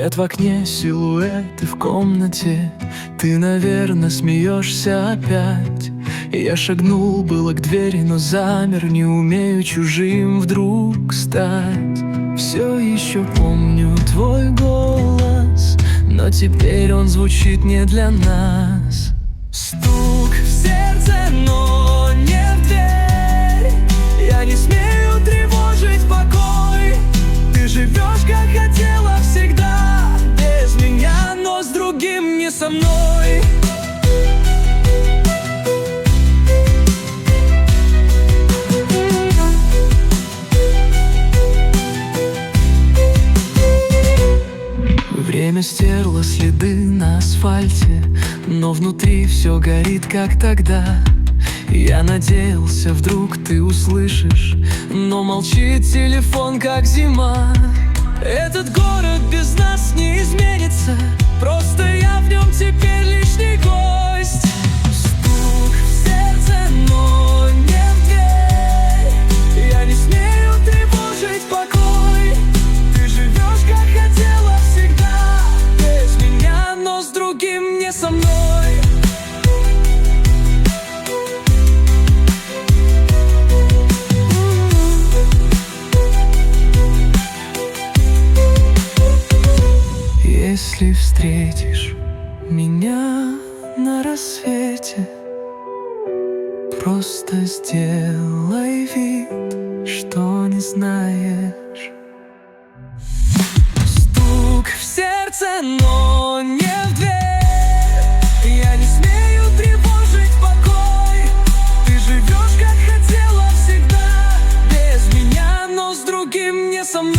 Свет в окне, силуэты в комнате. Ты, наверное, смеешься опять. Я шагнул было к двери, но замер. Не умею чужим вдруг стать. Все еще помню твой голос, но теперь он звучит не для нас. Стук в сердце, но не в дверь. Я не смею тревожить покой. Ты живешь, как хотела всегда, без меня, но с другим, не со мной. Время стерло следы на асфальте, но внутри все горит, как тогда. Я надеялся, вдруг ты услышишь, но молчит телефон, как зима. Этот город без нас не изменится, просто я в нем теперь лишний гость. Стук в сердце, но не в дверь. Я не смею тревожить покой. Ты живешь, как хотела всегда, без меня, но с другим, не со мной. Если встретишь меня на рассвете, просто сделай вид, что не знаешь. Стук в сердце, но не в дверь. Я не смею тревожить покой. Ты живешь, как хотела всегда, без меня, но с другим, не со мной.